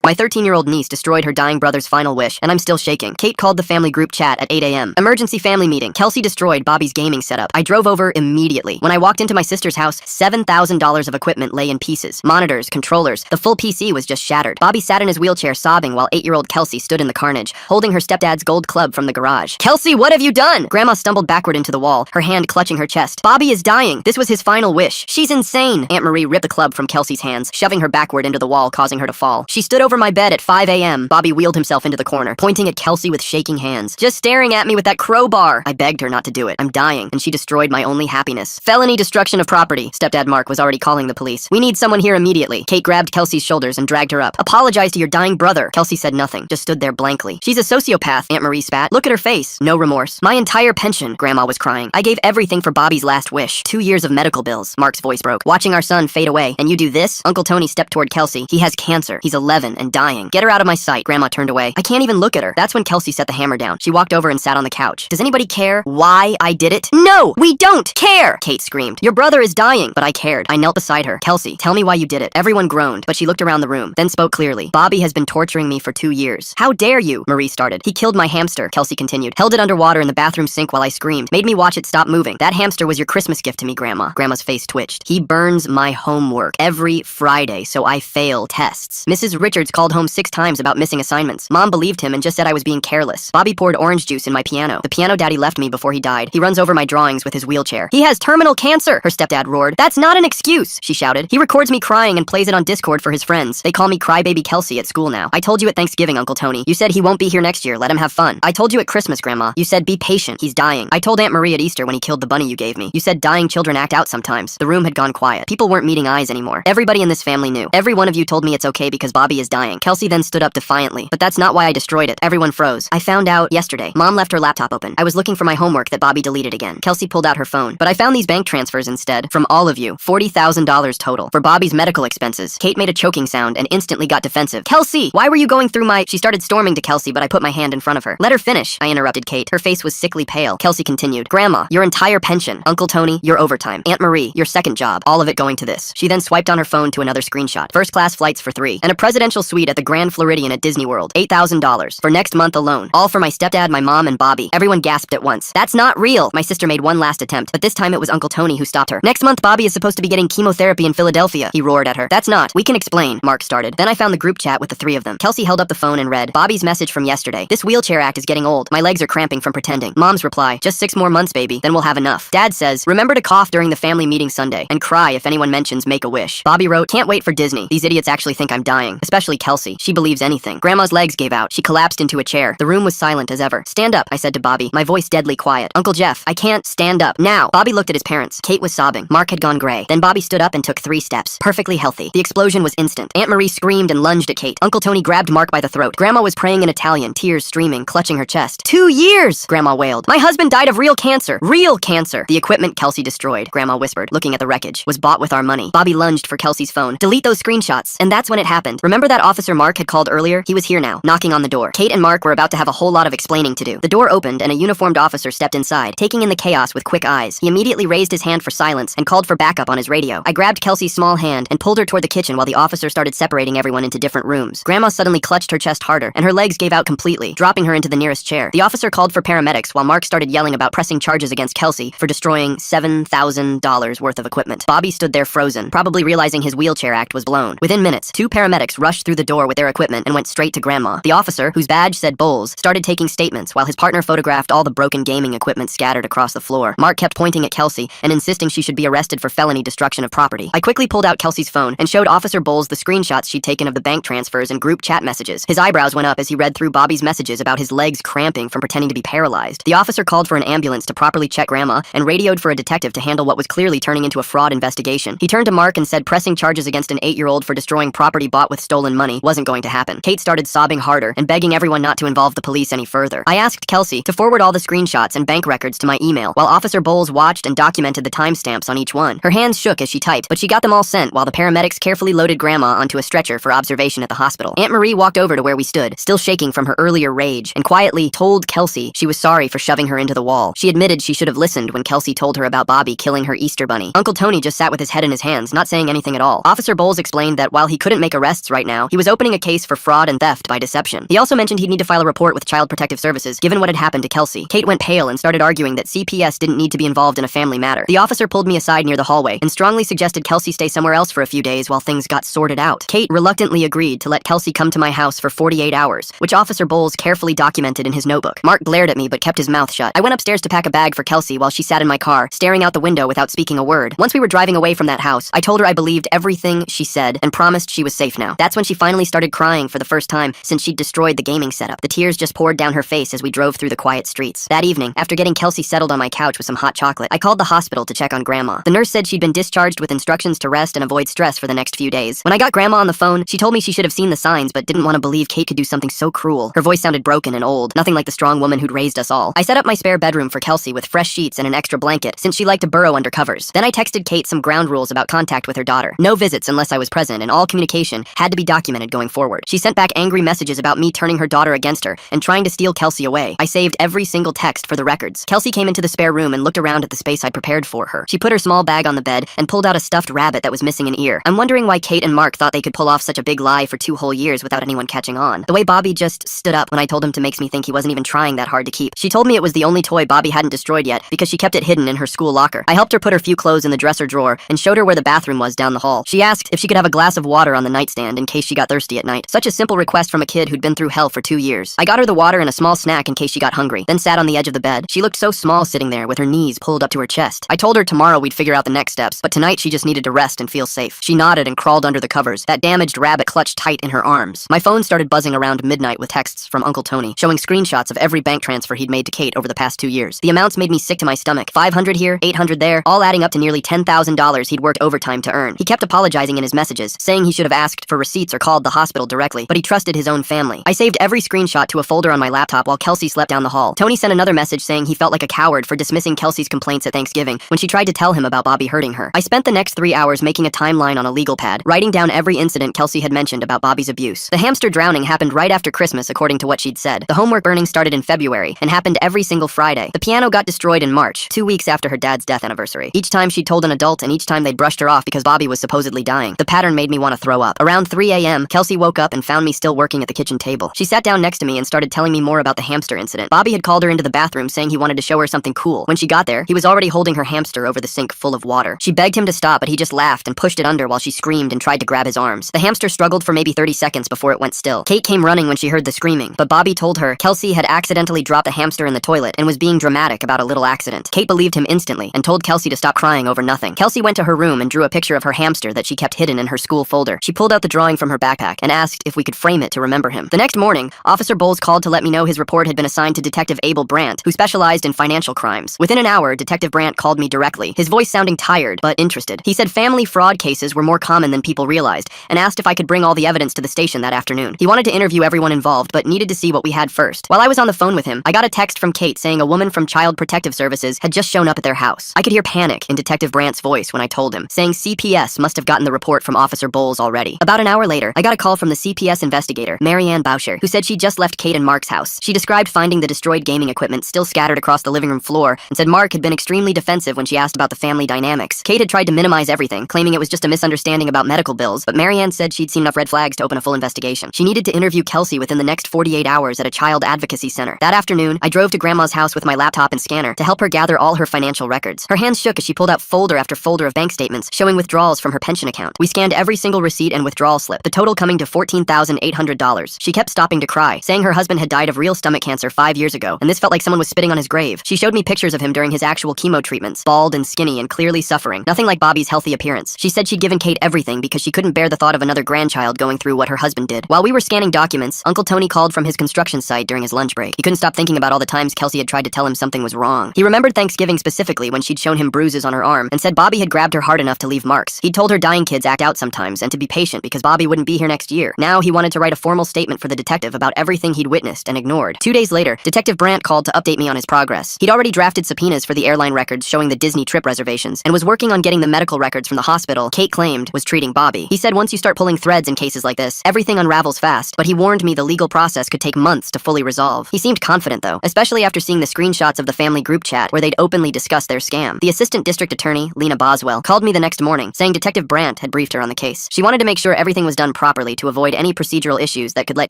My 13-year-old niece destroyed her dying brother's final wish, and I'm still shaking. Kate called the family group chat at 8 a.m. Emergency family meeting. Kelsey destroyed Bobby's gaming setup. I drove over immediately. When I walked into my sister's house, $7,000 of equipment lay in pieces. Monitors, controllers, the full PC was just shattered. Bobby sat in his wheelchair sobbing while 8-year-old Kelsey stood in the carnage, holding her stepdad's gold club from the garage. Kelsey, what have you done? Grandma stumbled backward into the wall, her hand clutching her chest. Bobby is dying. This was his final wish. She's insane. Aunt Marie ripped the club from Kelsey's hands, shoving her backward into the wall, causing her to fall. She stood over my bed at 5 a.m. Bobby wheeled himself into the corner, pointing at Kelsey with shaking hands. Just staring at me with that crowbar. I begged her not to do it. I'm dying, and she destroyed my only happiness. Felony destruction of property. Stepdad Mark was already calling the police. We need someone here immediately. Kate grabbed Kelsey's shoulders and dragged her up. Apologize to your dying brother. Kelsey said nothing, just stood there blankly. She's a sociopath, Aunt Marie spat. Look at her face. No remorse. My entire pension, Grandma was crying. I gave everything for Bobby's last wish. 2 years of medical bills. Mark's voice broke. Watching our son fade away. And you do this? Uncle Tony stepped toward Kelsey. He has cancer. He's 11 and dying. Get her out of my sight. Grandma turned away. I can't even look at her. That's when Kelsey set the hammer down. She walked over and sat on the couch. Does anybody care why I did it? No, we don't care, Kate screamed. Your brother is dying. But I cared. I knelt beside her. Kelsey, tell me why you did it. Everyone groaned, but she looked around the room, then spoke clearly. Bobby has been torturing me for 2 years. How dare you? Marie started. He killed my hamster, Kelsey continued. Held it underwater in the bathroom sink while I screamed. Made me watch it stop moving. That hamster was your Christmas gift to me, Grandma. Grandma's face twitched. He burns my homework every Friday, so I fail tests. Mrs. Richards called home 6 times about missing assignments. Mom believed him and just said I was being careless. Bobby poured orange juice in my piano. The piano daddy left me before he died. He runs over my drawings with his wheelchair. He has terminal cancer, her stepdad roared. That's not an excuse, she shouted. He records me crying and plays it on Discord for his friends. They call me Crybaby Kelsey at school now. I told you at Thanksgiving, Uncle Tony. You said he won't be here next year. Let him have fun. I told you at Christmas, Grandma. You said be patient. He's dying. I told Aunt Marie at Easter when he killed the bunny you gave me. You said dying children act out sometimes. The room had gone quiet. People weren't meeting eyes anymore. Everybody in this family knew. Every one of you told me it's okay because Bobby is dying. Kelsey then stood up defiantly. But that's not why I destroyed it. Everyone froze. I found out yesterday. Mom left her laptop open. I was looking for my homework that Bobby deleted again. Kelsey pulled out her phone. But I found these bank transfers instead. From all of you. $40,000 total. For Bobby's medical expenses. Kate made a choking sound and instantly got defensive. Kelsey! Why were you going through my... She started storming to Kelsey, but I put my hand in front of her. Let her finish, I interrupted Kate. Her face was sickly pale. Kelsey continued. Grandma, your entire pension. Uncle Tony, your overtime. Aunt Marie, your second job. All of it going to this. She then swiped on her phone to another screenshot. First-class flights for 3. And a presidential suite at the Grand Floridian at Disney World. $8,000. For next month alone. All for my stepdad, my mom, and Bobby. Everyone gasped at once. That's not real. My sister made one last attempt, but this time it was Uncle Tony who stopped her. Next month, Bobby is supposed to be getting chemotherapy in Philadelphia. He roared at her. That's not. We can explain, Mark started. Then I found the group chat with the 3 of them. Kelsey held up the phone and read, Bobby's message from yesterday. This wheelchair act is getting old. My legs are cramping from pretending. Mom's reply, just 6 more months, baby. Then we'll have enough. Dad says, remember to cough during the family meeting Sunday and cry if anyone mentions Make-A-Wish. Bobby wrote, can't wait for Disney. These idiots actually think I'm dying. Especially Kelsey. She believes anything. Grandma's legs gave out. She collapsed into a chair. The room was silent as ever. Stand up, I said to Bobby, my voice deadly quiet. Uncle Jeff, I can't stand up. Now. Bobby looked at his parents. Kate was sobbing. Mark had gone gray. Then Bobby stood up and took 3 steps. Perfectly healthy. The explosion was instant. Aunt Marie screamed and lunged at Kate. Uncle Tony grabbed Mark by the throat. Grandma was praying in Italian, tears streaming, clutching her chest. 2 years! Grandma wailed. My husband died of real cancer. Real cancer. The equipment Kelsey destroyed, Grandma whispered, looking at the wreckage, was bought with our money. Bobby lunged for Kelsey's phone. Delete those screenshots. And that's when it happened. Remember that officer Mark had called earlier? He was here now, knocking on the door. Kate and Mark were about to have a whole lot of explaining to do. The door opened and a uniformed officer stepped inside, taking in the chaos with quick eyes. He immediately raised his hand for silence and called for backup on his radio. I grabbed Kelsey's small hand and pulled her toward the kitchen while the officer started separating everyone into different rooms. Grandma suddenly clutched her chest harder, and her legs gave out completely, dropping her into the nearest chair. The officer called for paramedics while Mark started yelling about pressing charges against Kelsey for destroying $7,000 worth of equipment. Bobby stood there frozen, probably realizing his wheelchair act was blown. Within minutes, 2 paramedics rushed through the door with their equipment and went straight to Grandma. The officer, whose badge said Bowles, started taking statements while his partner photographed all the broken gaming equipment scattered across the floor. Mark kept pointing at Kelsey and insisting she should be arrested for felony destruction of property. I quickly pulled out Kelsey's phone and showed Officer Bowles the screenshots she'd taken of the bank transfers and group chat messages. His eyebrows went up as he read through Bobby's messages about his legs cramping from pretending to be paralyzed. The officer called for an ambulance to properly check Grandma and radioed for a detective to handle what was clearly turning into a fraud investigation. He turned to Mark and said pressing charges against an 8-year-old for destroying property bought with stolen money wasn't going to happen. Kate started sobbing harder and begging everyone not to involve the police any further. I asked Kelsey to forward all the screenshots and bank records to my email while Officer Bowles watched and documented the timestamps on each one. Her hands shook as she typed, but she got them all sent while the paramedics carefully loaded Grandma onto a stretcher for observation at the hospital. Aunt Marie walked over to where we stood, still shaking from her earlier rage, and quietly told Kelsey she was sorry for shoving her into the wall. She admitted she should have listened when Kelsey told her about Bobby killing her Easter bunny. Uncle Tony just sat with his head in his hands, not saying anything at all. Officer Bowles explained that while he couldn't make arrests right now, he He was opening a case for fraud and theft by deception. He also mentioned he'd need to file a report with Child Protective Services, given what had happened to Kelsey. Kate went pale and started arguing that CPS didn't need to be involved in a family matter. The officer pulled me aside near the hallway and strongly suggested Kelsey stay somewhere else for a few days while things got sorted out. Kate reluctantly agreed to let Kelsey come to my house for 48 hours, which Officer Bowles carefully documented in his notebook. Mark glared at me but kept his mouth shut. I went upstairs to pack a bag for Kelsey while she sat in my car, staring out the window without speaking a word. Once we were driving away from that house, I told her I believed everything she said and promised she was safe now. That's when she finally started crying for the first time since she'd destroyed the gaming setup. The tears just poured down her face as we drove through the quiet streets. That evening, after getting Kelsey settled on my couch with some hot chocolate, I called the hospital to check on Grandma. The nurse said she'd been discharged with instructions to rest and avoid stress for the next few days. When I got Grandma on the phone, she told me she should have seen the signs but didn't want to believe Kate could do something so cruel. Her voice sounded broken and old, nothing like the strong woman who'd raised us all. I set up my spare bedroom for Kelsey with fresh sheets and an extra blanket, since she liked to burrow under covers. Then I texted Kate some ground rules about contact with her daughter. No visits unless I was present, and all communication had to be documented going forward. She sent back angry messages about me turning her daughter against her and trying to steal Kelsey away. I saved every single text for the records. Kelsey came into the spare room and looked around at the space I'd prepared for her. She put her small bag on the bed and pulled out a stuffed rabbit that was missing an ear. I'm wondering why Kate and Mark thought they could pull off such a big lie for 2 whole years without anyone catching on. The way Bobby just stood up when I told him to makes me think he wasn't even trying that hard to keep. She told me it was the only toy Bobby hadn't destroyed yet because she kept it hidden in her school locker. I helped her put her few clothes in the dresser drawer and showed her where the bathroom was down the hall. She asked if she could have a glass of water on the nightstand in case she got thirsty at night. Such a simple request from a kid who'd been through hell for 2 years. I got her the water and a small snack in case she got hungry, then sat on the edge of the bed. She looked so small sitting there with her knees pulled up to her chest. I told her tomorrow we'd figure out the next steps, but tonight she just needed to rest and feel safe. She nodded and crawled under the covers, that damaged rabbit clutched tight in her arms. My phone started buzzing around midnight with texts from Uncle Tony, showing screenshots of every bank transfer he'd made to Kate over the past 2 years. The amounts made me sick to my stomach. $500 here, $800 there, all adding up to nearly $10,000 he'd worked overtime to earn. He kept apologizing in his messages, saying he should have asked for receipts or called the hospital directly, but he trusted his own family. I saved every screenshot to a folder on my laptop while Kelsey slept down the hall. Tony sent another message saying he felt like a coward for dismissing Kelsey's complaints at Thanksgiving when she tried to tell him about Bobby hurting her. I spent the next 3 hours making a timeline on a legal pad, writing down every incident Kelsey had mentioned about Bobby's abuse. The hamster drowning happened right after Christmas, according to what she'd said. The homework burning started in February and happened every single Friday. The piano got destroyed in March, 2 weeks after her dad's death anniversary. Each time she told an adult, and each time they'd brushed her off because Bobby was supposedly dying. The pattern made me want to throw up. Around 3 a.m., Kelsey woke up and found me still working at the kitchen table. She sat down next to me and started telling me more about the hamster incident. Bobby had called her into the bathroom saying he wanted to show her something cool. When she got there, he was already holding her hamster over the sink full of water. She begged him to stop, but he just laughed and pushed it under while she screamed and tried to grab his arms. The hamster struggled for maybe 30 seconds before it went still. Kate came running when she heard the screaming, but Bobby told her Kelsey had accidentally dropped the hamster in the toilet and was being dramatic about a little accident. Kate believed him instantly and told Kelsey to stop crying over nothing. Kelsey went to her room and drew a picture of her hamster that she kept hidden in her school folder. She pulled out the drawing from her backpack and asked if we could frame it to remember him. The next morning, Officer Bowles called to let me know his report had been assigned to Detective Abel Brandt, who specialized in financial crimes. Within an hour, Detective Brandt called me directly, his voice sounding tired but interested. He said family fraud cases were more common than people realized and asked if I could bring all the evidence to the station that afternoon. He wanted to interview everyone involved but needed to see what we had first. While I was on the phone with him, I got a text from Kate saying a woman from Child Protective Services had just shown up at their house. I could hear panic in Detective Brandt's voice when I told him, saying CPS must have gotten the report from Officer Bowles already. About an hour later, I got a call from the CPS investigator, Marianne Boucher, who said she just left Kate and Mark's house. She described finding the destroyed gaming equipment still scattered across the living room floor and said Mark had been extremely defensive when she asked about the family dynamics. Kate had tried to minimize everything, claiming it was just a misunderstanding about medical bills, but Marianne said she'd seen enough red flags to open a full investigation. She needed to interview Kelsey within the next 48 hours at a child advocacy center. That afternoon, I drove to Grandma's house with my laptop and scanner to help her gather all her financial records. Her hands shook as she pulled out folder after folder of bank statements showing withdrawals from her pension account. We scanned every single receipt and withdrawal slip, the total coming to $14,800. She kept stopping to cry, saying her husband had died of real stomach cancer 5 years ago, and this felt like someone was spitting on his grave. She showed me pictures of him during his actual chemo treatments, bald and skinny and clearly suffering, nothing like Bobby's healthy appearance. She said she'd given Kate everything because she couldn't bear the thought of another grandchild going through what her husband did. While we were scanning documents, Uncle Tony called from his construction site during his lunch break. He couldn't stop thinking about all the times Kelsey had tried to tell him something was wrong. He remembered Thanksgiving specifically when she'd shown him bruises on her arm and said Bobby had grabbed her hard enough to leave marks. He'd told her dying kids act out sometimes and to be patient because Bobby wouldn't be here next year. Now he wanted to write a formal statement for the detective about everything he'd witnessed and ignored. 2 days later, Detective Brandt called to update me on his progress. He'd already drafted subpoenas for the airline records showing the Disney trip reservations and was working on getting the medical records from the hospital Kate claimed was treating Bobby. He said once you start pulling threads in cases like this, everything unravels fast, but he warned me the legal process could take months to fully resolve. He seemed confident though, especially after seeing the screenshots of the family group chat where they'd openly discussed their scam. The assistant district attorney, Lena Boswell, called me the next morning saying Detective Brandt had briefed her on the case. She wanted to make sure everything was done properly properly to avoid any procedural issues that could let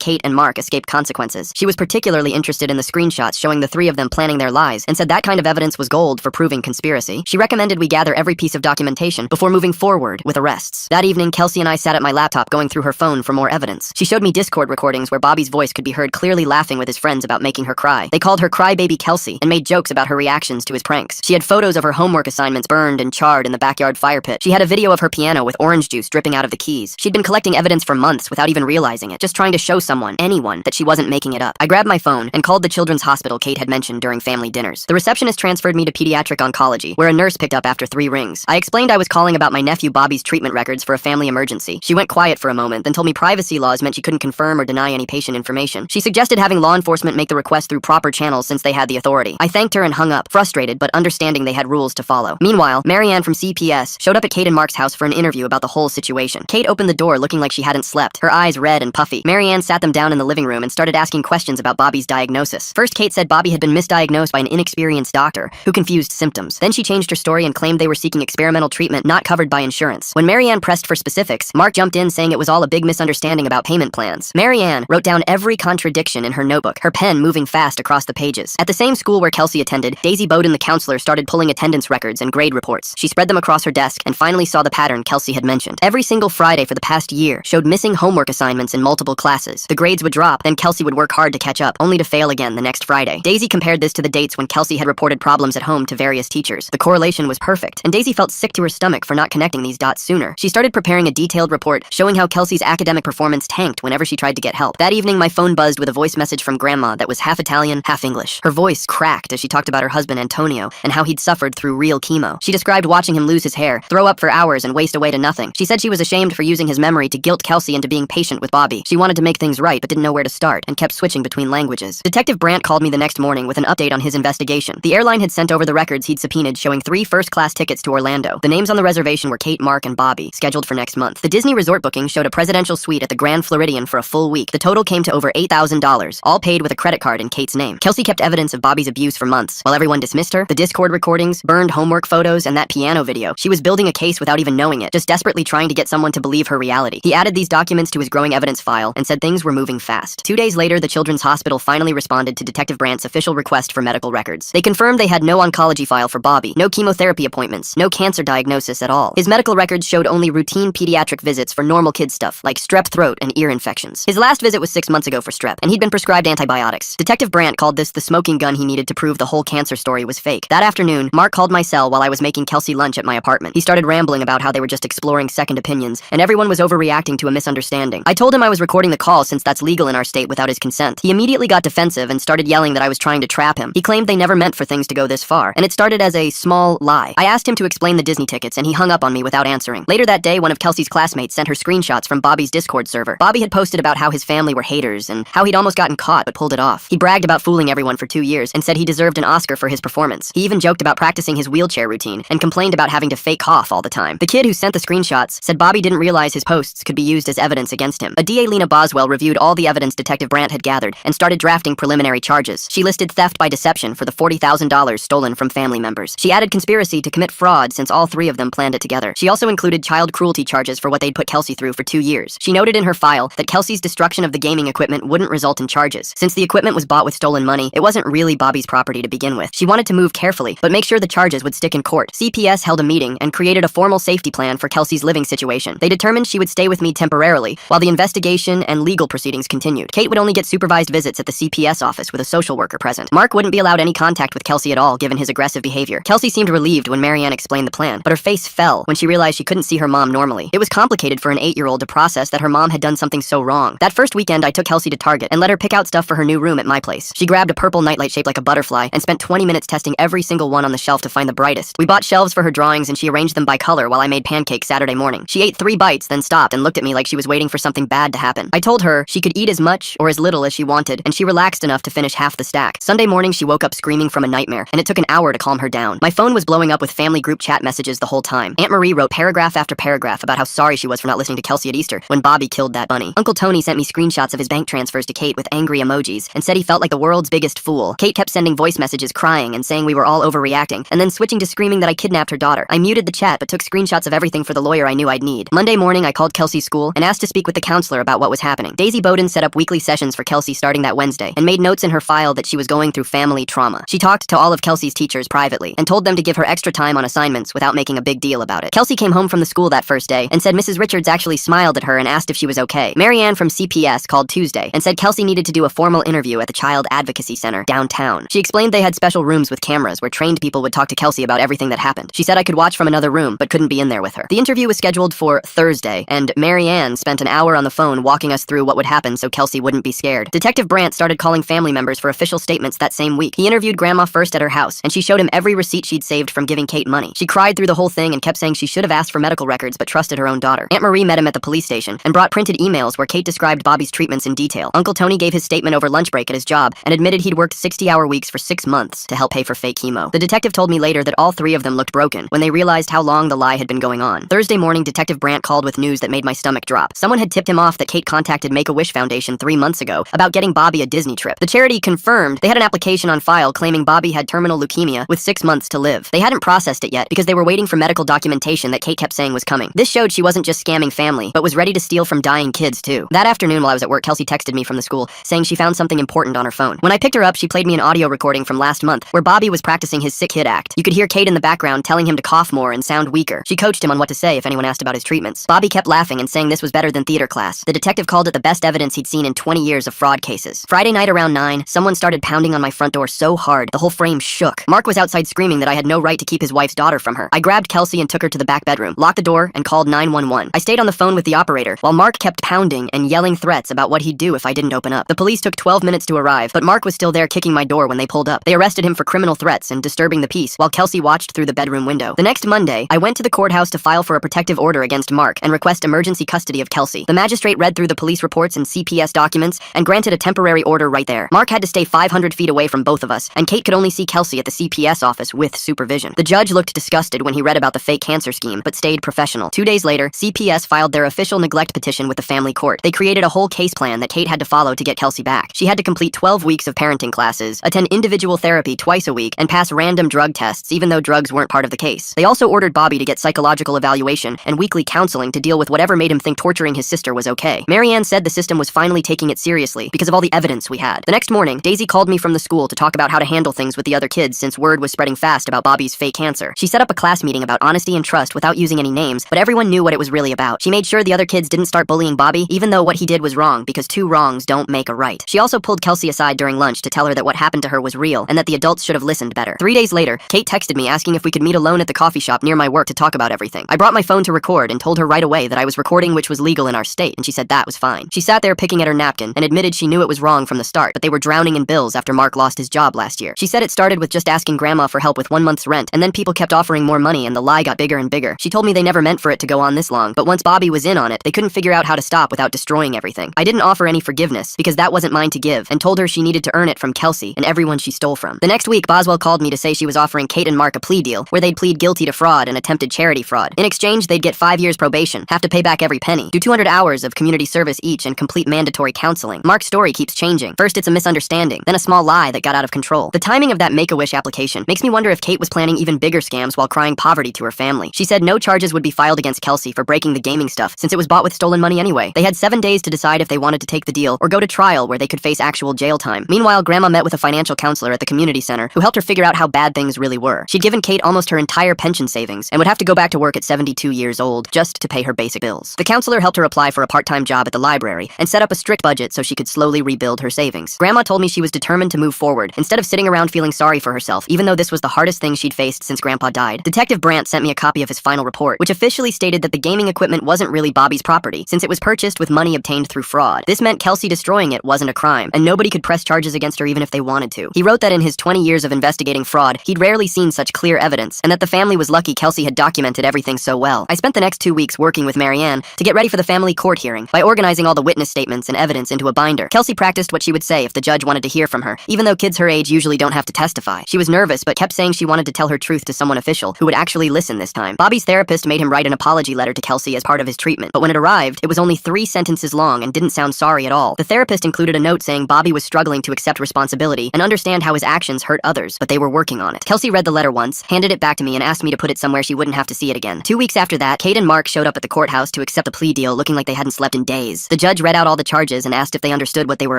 Kate and Mark escape consequences. She was particularly interested in the screenshots showing the three of them planning their lies and said that kind of evidence was gold for proving conspiracy. She recommended we gather every piece of documentation before moving forward with arrests. That evening, Kelsey and I sat at my laptop going through her phone for more evidence. She showed me Discord recordings where Bobby's voice could be heard clearly laughing with his friends about making her cry. They called her Crybaby Kelsey and made jokes about her reactions to his pranks. She had photos of her homework assignments burned and charred in the backyard fire pit. She had a video of her piano with orange juice dripping out of the keys. She'd been collecting evidence for months without even realizing it, just trying to show someone, anyone, that she wasn't making it up. I grabbed my phone and called the children's hospital Kate had mentioned during family dinners. The receptionist transferred me to pediatric oncology, where a nurse picked up after 3 rings. I explained I was calling about my nephew Bobby's treatment records for a family emergency. She went quiet for a moment, then told me privacy laws meant she couldn't confirm or deny any patient information. She suggested having law enforcement make the request through proper channels since they had the authority. I thanked her and hung up, frustrated but understanding they had rules to follow. Meanwhile, Marianne from CPS showed up at Kate and Mark's house for an interview about the whole situation. Kate opened the door looking like she hadn't slept, her eyes red and puffy. Marianne sat them down in the living room and started asking questions about Bobby's diagnosis. First, Kate said Bobby had been misdiagnosed by an inexperienced doctor who confused symptoms. Then she changed her story and claimed they were seeking experimental treatment not covered by insurance. When Marianne pressed for specifics, Mark jumped in saying it was all a big misunderstanding about payment plans. Marianne wrote down every contradiction in her notebook, her pen moving fast across the pages. At the same school where Kelsey attended, Daisy Bowden, the counselor, started pulling attendance records and grade reports. She spread them across her desk and finally saw the pattern Kelsey had mentioned. Every single Friday for the past year showed missing homework assignments in multiple classes. The grades would drop, then Kelsey would work hard to catch up, only to fail again the next Friday. Daisy compared this to the dates when Kelsey had reported problems at home to various teachers. The correlation was perfect, and Daisy felt sick to her stomach for not connecting these dots sooner. She started preparing a detailed report showing how Kelsey's academic performance tanked whenever she tried to get help. That evening, my phone buzzed with a voice message from Grandma that was half Italian, half English. Her voice cracked as she talked about her husband Antonio and how he'd suffered through real chemo. She described watching him lose his hair, throw up for hours, and waste away to nothing. She said she was ashamed for using his memory to guilt Kelsey into being patient with Bobby. She wanted to make things right but didn't know where to start and kept switching between languages. Detective Brandt called me the next morning with an update on his investigation. The airline had sent over the records he'd subpoenaed showing 3 first-class tickets to Orlando. The names on the reservation were Kate, Mark, and Bobby, scheduled for next month. The Disney resort booking showed a presidential suite at the Grand Floridian for a full week. The total came to over $8,000, all paid with a credit card in Kate's name. Kelsey kept evidence of Bobby's abuse for months. While everyone dismissed her, the Discord recordings, burned homework photos, and that piano video, she was building a case without even knowing it, just desperately trying to get someone to believe her reality. He added these documents to his growing evidence file and said things were moving fast. 2 days later, the Children's Hospital finally responded to Detective Brandt's official request for medical records. They confirmed they had no oncology file for Bobby, no chemotherapy appointments, no cancer diagnosis at all. His medical records showed only routine pediatric visits for normal kid stuff, like strep throat and ear infections. His last visit was 6 months ago for strep, and he'd been prescribed antibiotics. Detective Brandt called this the smoking gun he needed to prove the whole cancer story was fake. That afternoon, Mark called my cell while I was making Kelsey lunch at my apartment. He started rambling about how they were just exploring second opinions, and everyone was overreacting to a misunderstanding. I told him I was recording the call since that's legal in our state without his consent. He immediately got defensive and started yelling that I was trying to trap him. He claimed they never meant for things to go this far, and it started as a small lie. I asked him to explain the Disney tickets, and he hung up on me without answering. Later that day, one of Kelsey's classmates sent her screenshots from Bobby's Discord server. Bobby had posted about how his family were haters and how he'd almost gotten caught but pulled it off. He bragged about fooling everyone for 2 years and said he deserved an Oscar for his performance. He even joked about practicing his wheelchair routine and complained about having to fake cough all the time. The kid who sent the screenshots said Bobby didn't realize his posts could be used as evidence against him. A DA, Lena Boswell, reviewed all the evidence Detective Brandt had gathered and started drafting preliminary charges. She listed theft by deception for the $40,000 stolen from family members. She added conspiracy to commit fraud since all 3 of them planned it together. She also included child cruelty charges for what they'd put Kelsey through for 2 years. She noted in her file that Kelsey's destruction of the gaming equipment wouldn't result in charges. Since the equipment was bought with stolen money, it wasn't really Bobby's property to begin with. She wanted to move carefully, but make sure the charges would stick in court. CPS held a meeting and created a formal safety plan for Kelsey's living situation. They determined she would stay with me temporarily while the investigation and legal proceedings continued. Kate would only get supervised visits at the CPS office with a social worker present. Mark wouldn't be allowed any contact with Kelsey at all given his aggressive behavior. Kelsey seemed relieved when Marianne explained the plan, but her face fell when she realized she couldn't see her mom normally. It was complicated for an 8-year-old to process that her mom had done something so wrong. That first weekend, I took Kelsey to Target and let her pick out stuff for her new room at my place. She grabbed a purple nightlight shaped like a butterfly and spent 20 minutes testing every single one on the shelf to find the brightest. We bought shelves for her drawings and she arranged them by color while I made pancakes Saturday morning. She ate 3 bites, then stopped and looked at me like she was waiting for something bad to happen. I told her she could eat as much or as little as she wanted, and she relaxed enough to finish half the stack. Sunday morning, she woke up screaming from a nightmare, and it took an hour to calm her down. My phone was blowing up with family group chat messages the whole time. Aunt Marie wrote paragraph after paragraph about how sorry she was for not listening to Kelsey at Easter when Bobby killed that bunny. Uncle Tony sent me screenshots of his bank transfers to Kate with angry emojis and said he felt like the world's biggest fool. Kate kept sending voice messages crying and saying we were all overreacting, and then switching to screaming that I kidnapped her daughter. I muted the chat but took screenshots of everything for the lawyer I knew I'd need. Monday morning, I called Kelsey's school school and asked to speak with the counselor about what was happening. Daisy Bowden set up weekly sessions for Kelsey starting that Wednesday and made notes in her file that she was going through family trauma. She talked to all of Kelsey's teachers privately and told them to give her extra time on assignments without making a big deal about it. Kelsey came home from the school that first day and said Mrs. Richards actually smiled at her and asked if she was okay. Marianne from CPS called Tuesday and said Kelsey needed to do a formal interview at the Child Advocacy Center downtown. She explained they had special rooms with cameras where trained people would talk to Kelsey about everything that happened. She said I could watch from another room but couldn't be in there with her. The interview was scheduled for Thursday, and Marianne spent an hour on the phone walking us through what would happen so Kelsey wouldn't be scared. Detective Brandt started calling family members for official statements that same week. He interviewed Grandma first at her house, and she showed him every receipt she'd saved from giving Kate money. She cried through the whole thing and kept saying she should have asked for medical records but trusted her own daughter. Aunt Marie met him at the police station and brought printed emails where Kate described Bobby's treatments in detail. Uncle Tony gave his statement over lunch break at his job and admitted he'd worked 60-hour weeks for 6 months to help pay for fake chemo. The detective told me later that all three of them looked broken when they realized how long the lie had been going on. Thursday morning, Detective Brandt called with news that made my stomach drop. Someone had tipped him off that Kate contacted Make-A-Wish Foundation 3 months ago about getting Bobby a Disney trip. The charity confirmed they had an application on file claiming Bobby had terminal leukemia with 6 months to live. They hadn't processed it yet because they were waiting for medical documentation that Kate kept saying was coming. This showed she wasn't just scamming family, but was ready to steal from dying kids too. That afternoon while I was at work, Kelsey texted me from the school saying she found something important on her phone. When I picked her up, she played me an audio recording from last month where Bobby was practicing his sick kid act. You could hear Kate in the background telling him to cough more and sound weaker. She coached him on what to say if anyone asked about his treatments. Bobby kept laughing and saying this was better than theater class. The detective called it the best evidence he'd seen in 20 years of fraud cases. Friday night around 9, someone started pounding on my front door so hard, the whole frame shook. Mark was outside screaming that I had no right to keep his wife's daughter from her. I grabbed Kelsey and took her to the back bedroom, locked the door, and called 911. I stayed on the phone with the operator while Mark kept pounding and yelling threats about what he'd do if I didn't open up. The police took 12 minutes to arrive, but Mark was still there kicking my door when they pulled up. They arrested him for criminal threats and disturbing the peace while Kelsey watched through the bedroom window. The next Monday, I went to the courthouse to file for a protective order against Mark and request emergency custody of Kelsey. The magistrate read through the police reports and CPS documents and granted a temporary order right there. Mark had to stay 500 feet away from both of us, and Kate could only see Kelsey at the CPS office with supervision. The judge looked disgusted when he read about the fake cancer scheme, but stayed professional. 2 days later, CPS filed their official neglect petition with the family court. They created a whole case plan that Kate had to follow to get Kelsey back. She had to complete 12 weeks of parenting classes, attend individual therapy twice a week, and pass random drug tests, even though drugs weren't part of the case. They also ordered Bobby to get psychological evaluation and weekly counseling to deal with whatever made him think torturing his sister was okay. Marianne said the system was finally taking it seriously because of all the evidence we had. The next morning, Daisy called me from the school to talk about how to handle things with the other kids since word was spreading fast about Bobby's fake cancer. She set up a class meeting about honesty and trust without using any names, but everyone knew what it was really about. She made sure the other kids didn't start bullying Bobby, even though what he did was wrong, because 2 wrongs don't make a right. She also pulled Kelsey aside during lunch to tell her that what happened to her was real and that the adults should have listened better. 3 days later, Kate texted me asking if we could meet alone at the coffee shop near my work to talk about everything. I brought my phone to record and told her right away that I was recording, which was legal in our state, and she said that was fine. She sat there picking at her napkin and admitted she knew it was wrong from the start, but they were drowning in bills after Mark lost his job last year. She said it started with just asking Grandma for help with 1 month's rent, and then people kept offering more money and the lie got bigger and bigger. She told me they never meant for it to go on this long, but once Bobby was in on it, they couldn't figure out how to stop without destroying everything. I didn't offer any forgiveness because that wasn't mine to give, and told her she needed to earn it from Kelsey and everyone she stole from. The next week, Boswell called me to say she was offering Kate and Mark a plea deal where they'd plead guilty to fraud and attempted charity fraud. In exchange, they'd get 5 years probation, have to pay back every penny, do 200 hours of community service each, and complete mandatory counseling. Mark's story keeps changing. First, it's a misunderstanding, then a small lie that got out of control. The timing of that Make-A-Wish application makes me wonder if Kate was planning even bigger scams while crying poverty to her family. She said no charges would be filed against Kelsey for breaking the gaming stuff since it was bought with stolen money anyway. They had 7 days to decide if they wanted to take the deal or go to trial where they could face actual jail time. Meanwhile, Grandma met with a financial counselor at the community center who helped her figure out how bad things really were. She'd given Kate almost her entire pension savings and would have to go back to work at 72 years old just to pay her basic bills. The counselor helped her apply for a part-time job at the library and set up a strict budget so she could slowly rebuild her savings. Grandma told me she was determined to move forward instead of sitting around feeling sorry for herself, even though this was the hardest thing she'd faced since Grandpa died. Detective Brandt sent me a copy of his final report, which officially stated that the gaming equipment wasn't really Bobby's property since it was purchased with money obtained through fraud. This meant Kelsey destroying it wasn't a crime, and nobody could press charges against her even if they wanted to. He wrote that in his 20 years of investigating fraud, he'd rarely seen such clear evidence, and that the family was lucky Kelsey had documented everything so well. I spent the next 2 weeks working with Marianne to get ready for the family court hearing by organizing all the witness statements and evidence into a binder. Kelsey practiced what she would say if the judge wanted to hear from her, even though kids her age usually don't have to testify. She was nervous, but kept saying she wanted to tell her truth to someone official who would actually listen this time. Bobby's therapist made him write an apology letter to Kelsey as part of his treatment, but when it arrived, it was only 3 sentences long and didn't sound sorry at all. The therapist included a note saying Bobby was struggling to accept responsibility and understand how his actions hurt others, but they were working on it. Kelsey read the letter once, handed it back to me, and asked me to put it somewhere she wouldn't have to see it again. 2 weeks after that, Kate and Mark showed up at the courthouse to accept the plea deal, looking like they hadn't slept in days. The judge read out all the charges and asked if they understood what they were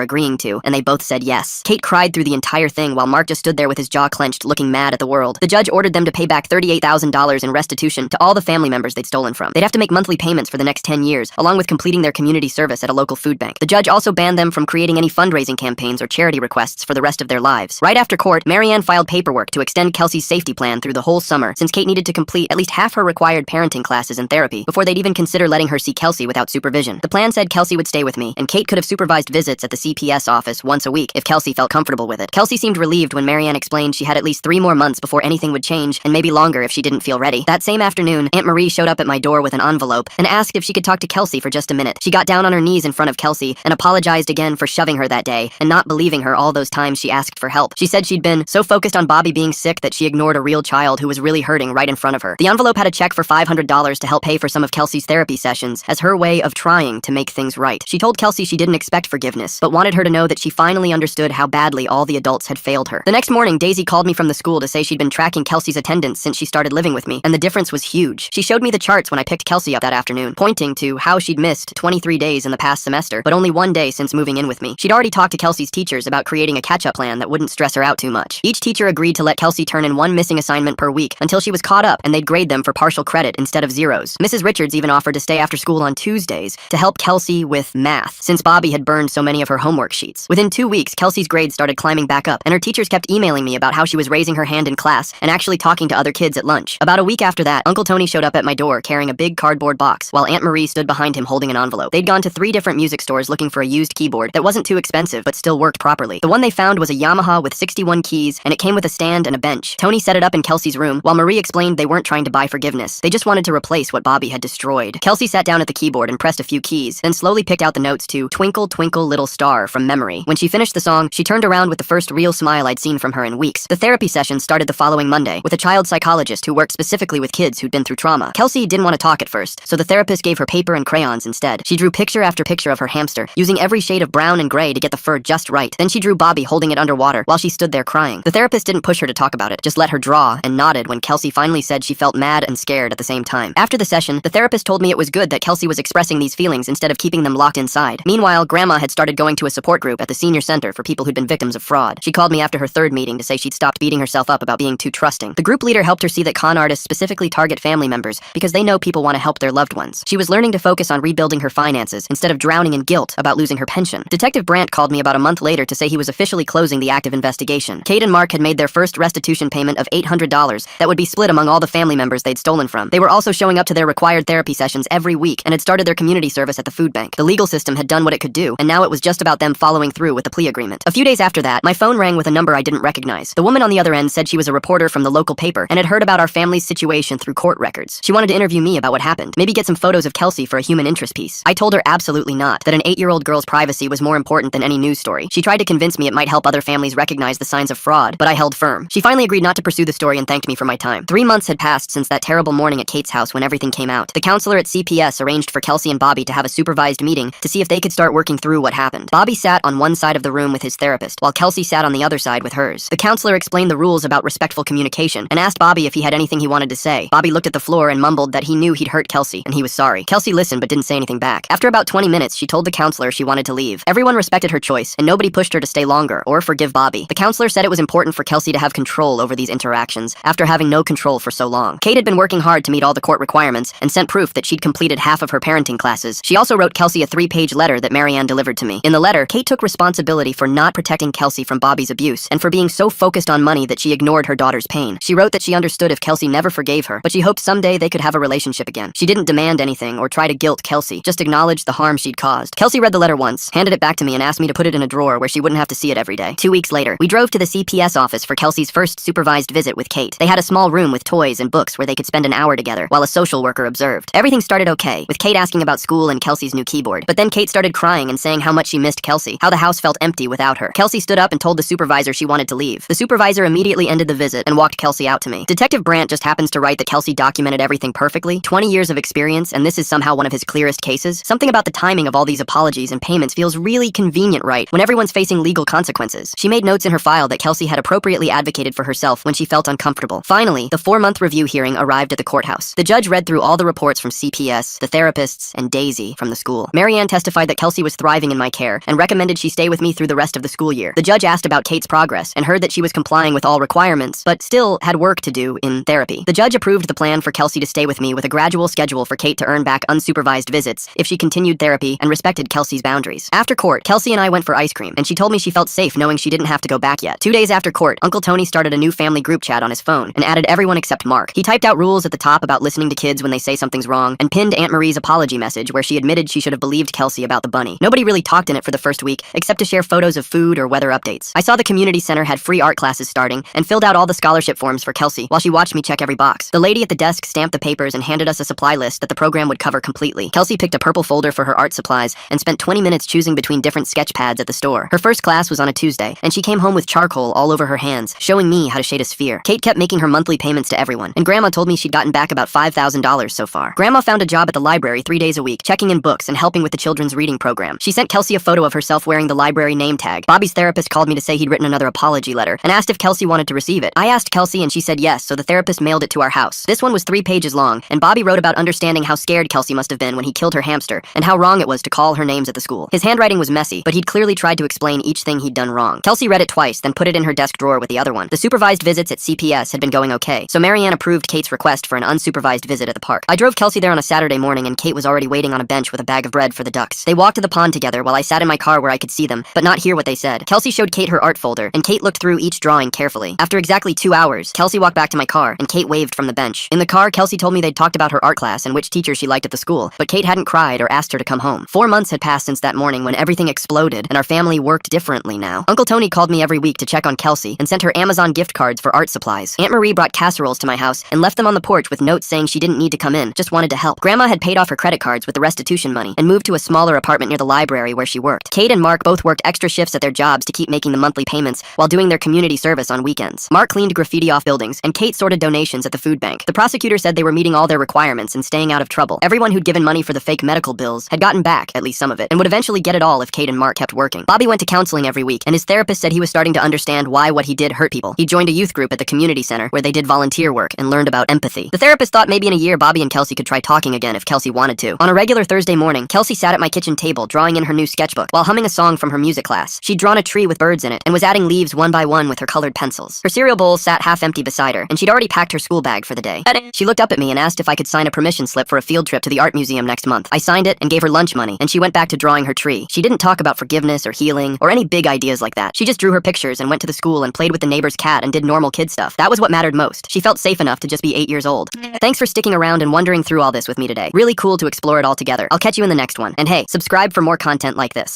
agreeing to, and they both said yes. Kate cried through the entire thing while Mark just stood there with his jaw clenched, looking mad at the world. The judge ordered them to pay back $38,000 in restitution to all the family members they'd stolen from. They'd have to make monthly payments for the next 10 years, along with completing their community service at a local food bank. The judge also banned them from creating any fundraising campaigns or charity requests for the rest of their lives. Right after court, Marianne filed paperwork to extend Kelsey's safety plan through the whole summer, since Kate needed to complete at least half her required parenting classes and therapy before they'd even consider letting her see Kelsey without supervision. The plan said Kelsey would stay with me, and Kate could have supervised visits at the CPS office once a week if Kelsey felt comfortable with it. Kelsey seemed relieved when Marianne explained she had at least 3 more months before anything would change, and maybe longer if she didn't feel ready. That same afternoon, Aunt Marie showed up at my door with an envelope and asked if she could talk to Kelsey for just a minute. She got down on her knees in front of Kelsey and apologized again for shoving her that day and not believing her all those times she asked for help. She said she'd been so focused on Bobby being sick that she ignored a real child who was really hurting right in front of her. The envelope had a check for $500 to help pay for some of Kelsey's therapy sessions as her way of trying to make things right. She told Kelsey she didn't expect forgiveness, but wanted her to know that she finally understood how badly all the adults had failed her. The next morning, Daisy called me from the school to say she'd been tracking Kelsey's attendance since she started living with me, and the difference was huge. She showed me the charts when I picked Kelsey up that afternoon, pointing to how she'd missed 23 days in the past semester, but only 1 day since moving in with me. She'd already talked to Kelsey's teachers about creating a catch-up plan that wouldn't stress her out too much. Each teacher agreed to let Kelsey turn in 1 missing assignment per week until she was caught up, and they'd grade them for partial credit instead of zeros. Mrs. Richards even offered to stay after school on Tuesdays to help Kelsey with math, since Bobby had burned so many of her homework sheets. Within 2 weeks, Kelsey's grades started climbing back up, and her teachers kept emailing me about how she was raising her hand in class and actually talking to other kids at lunch. About a week after that, Uncle Tony showed up at my door carrying a big cardboard box, while Aunt Marie stood behind him holding an envelope. They'd gone to 3 different music stores looking for a used keyboard that wasn't too expensive but still worked properly. The one they found was a Yamaha with 61 keys, and it came with a stand and a bench. Tony set it up in Kelsey's room, while Marie explained they weren't trying to buy forgiveness. They just wanted to replace what Bobby had destroyed. Kelsey sat down at the keyboard and pressed a few keys, then slowly picked out the notes to Twinkle, Twinkle, Little Star from memory. When she finished the song, she turned around with the first real smile I'd seen from her in weeks. The therapy session started the following Monday with a child psychologist who worked specifically with kids who'd been through trauma. Kelsey didn't want to talk at first, so the therapist gave her paper and crayons instead. She drew picture after picture of her hamster, using every shade of brown and gray to get the fur just right. Then she drew Bobby holding it underwater while she stood there crying. The therapist didn't push her to talk about it, just let her draw, and nodded when Kelsey finally said she felt mad and scared at the same time. After the session, the therapist told me it was good that Kelsey was expressing these feelings instead of keeping them locked inside. Meanwhile, Grandma had started going to a support group at the senior center for people who'd been victims of fraud. She called me after her 3rd meeting to say she'd stopped beating herself up about being too trusting. The group leader helped her see that con artists specifically target family members because they know people want to help their loved ones. She was learning to focus on rebuilding her finances instead of drowning in guilt about losing her pension. Detective Brandt called me about a month later to say he was officially closing the active investigation. Kate and Mark had made their first restitution payment of $800 that would be split among all the family members they'd stolen from. They were also showing up to their required therapy sessions every week and had started their community service at the food bank. The legal system had done what it could do, and now it was just about them following through with the plea agreement. A few days after that, my phone rang with a number I didn't recognize. The woman on the other end said she was a reporter from the local paper and had heard about our family's situation through court records. She wanted to interview me about what happened, maybe get some photos of Kelsey for a human interest piece. I told her absolutely not, that an 8-year-old girl's privacy was more important than any news story. She tried to convince me it might help other families recognize the signs of fraud, but I held firm. She finally agreed not to pursue the story and thanked me for my time. 3 months had passed since that terrible morning at Kate's house when everything came out. The counselor at CPS arranged for Kelsey and Bobby to have a supervised meeting to see if they could start working through what happened. Bobby sat on one side of the room with his therapist, while Kelsey sat on the other side with hers. The counselor explained the rules about respectful communication and asked Bobby if he had anything he wanted to say. Bobby looked at the floor and mumbled that he knew he'd hurt Kelsey, and he was sorry. Kelsey listened but didn't say anything back. After about 20 minutes, she told the counselor she wanted to leave. Everyone respected her choice, and nobody pushed her to stay longer or forgive Bobby. The counselor said it was important for Kelsey to have control over these interactions after having no control for so long. Kate had been working hard to meet all the court requirements and sent proof that she'd completed half of her parenting classes. She also wrote Kelsey a 3-page letter that Marianne delivered to me. In the letter, Kate took responsibility for not protecting Kelsey from Bobby's abuse and for being so focused on money that she ignored her daughter's pain. She wrote that she understood if Kelsey never forgave her, but she hoped someday they could have a relationship again. She didn't demand anything or try to guilt Kelsey, just acknowledged the harm she'd caused. Kelsey read the letter once, handed it back to me, and asked me to put it in a drawer where she wouldn't have to see it every day. 2 weeks later, we drove to the CPS office for Kelsey's first supervised visit with Kate. They had a small room with toys and books where they could spend an hour together while a social worker observed. Everything started okay, with Kate asking about school and Kelsey's new keyboard. But then Kate started crying and saying how much she missed Kelsey, how the house felt empty without her. Kelsey stood up and told the supervisor she wanted to leave. The supervisor immediately ended the visit and walked Kelsey out to me. Detective Brandt just happens to write that Kelsey documented everything perfectly, 20 years of experience, and this is somehow one of his clearest cases. Something about the timing of all these apologies and payments feels really convenient right when everyone's facing legal consequences. She made notes in her file that Kelsey had appropriately advocated for herself when she felt uncomfortable. Finally, the 4-month review hearing arrived at the courthouse. The judge read through all the reports from CPS, the therapists, and Daisy from the school. Marianne testified that Kelsey was thriving in my care and recommended she stay with me through the rest of the school year. The judge asked about Kate's progress and heard that she was complying with all requirements, but still had work to do in therapy. The judge approved the plan for Kelsey to stay with me with a gradual schedule for Kate to earn back unsupervised visits if she continued therapy and respected Kelsey's boundaries. After court, Kelsey and I went for ice cream, and she told me she felt safe knowing she didn't have to go back yet. 2 days after court, Uncle Tony started a new family group chat on his phone and added everyone except Mark. He typed out rules at the top about listening to kids when they say something's wrong and pinned Aunt Marie's apology message where she admitted she should have believed Kelsey about the bunny. Nobody really talked in it for the first week except to share photos of food or weather updates. I saw the community center had free art classes starting and filled out all the scholarship forms for Kelsey while she watched me check every box. The lady at the desk stamped the papers and handed us a supply list that the program would cover completely. Kelsey picked a purple folder for her art supplies and spent 20 minutes choosing between different sketch pads at the store. Her first class was on a Tuesday, and she came home with charcoal all over her hands, showing me how to shade a sphere. Kate kept making her monthly payments to everyone, and Grandma told me she'd gotten back about $5,000 so far. Grandma found a job at the library 3 days a week, checking in books and helping with the children's reading program. She sent Kelsey a photo of herself wearing the library name tag. Bobby's therapist called me to say he'd written another apology letter and asked if Kelsey wanted to receive it. I asked Kelsey and she said yes, so the therapist mailed it to our house. This one was 3 pages long, and Bobby wrote about understanding how scared Kelsey must have been when he killed her hamster and how wrong it was to call her names at the school. His handwriting was messy, but he'd clearly tried to explain each thing he'd done wrong. Kelsey read it twice, then put it in her desk drawer with the other one. The supervised visits at CPS had been going okay, so Marianne approved Kate's request for an unsupervised visit at the park. I drove Kelsey there on a Saturday morning, and Kate was already waiting on a bench with a bag of bread for the ducks. They walked to the pond together while I sat in my car where I could see them, but not hear what they said. Kelsey showed Kate her art folder, and Kate looked through each drawing carefully. After exactly 2 hours, Kelsey walked back to my car, and Kate waved from the bench. In the car, Kelsey told me they'd talked about her art class and which teacher she liked at the school, but Kate hadn't cried or asked her to come home. 4 months had passed since that morning when everything exploded, and our family worked differently now. Uncle Tony called me every week to check on Kelsey and sent her Amazon gift cards for art supplies. Aunt Marie brought casseroles to my house and left them on the porch with notes saying she didn't need to come in, just wanted to help. Grandma had paid off her credit cards with the restitution money and moved to a smaller apartment near the library where she worked. Kate and Mark both worked extra shifts at their jobs to keep making the monthly payments while doing their community service on weekends. Mark cleaned graffiti off buildings, and Kate sorted donations at the food bank. The prosecutor said they were meeting all their requirements and staying out of trouble. Everyone who'd given money for the fake medical bills had gotten back at least some of it, and would eventually get it all if Kate and Mark kept working. Bobby went to counseling every week, and his therapist said he was starting to understand why what he did hurt people. He joined a youth group at the community center where they did volunteer work and learned about empathy. The therapist thought maybe in a year Bobby and Kelsey could try talking again if Kelsey wanted to. On a regular Thursday morning, Kelsey sat at my kitchen table drawing in her new sketchbook while humming a song from her music class. She'd drawn a tree with birds in it and was adding leaves one by one with her colored pencils. Her cereal bowl sat half empty beside her, and she'd already packed her school bag for the day. She looked up at me and asked if I could sign a permission slip for a field trip to the art museum next month. I signed it and gave her lunch money, and she went back to drawing her tree. She didn't talk about forgiveness or healing or any big ideas like that. She just drew her pictures and went to the school and played with the neighbor's cat and did normal kid stuff. That was what mattered most. She felt safe enough to just be 8 years old. Thanks for sticking around and wondering through all this with me today. Really cool to explore it all together. I'll catch you in the next one. And hey, subscribe for more content like this.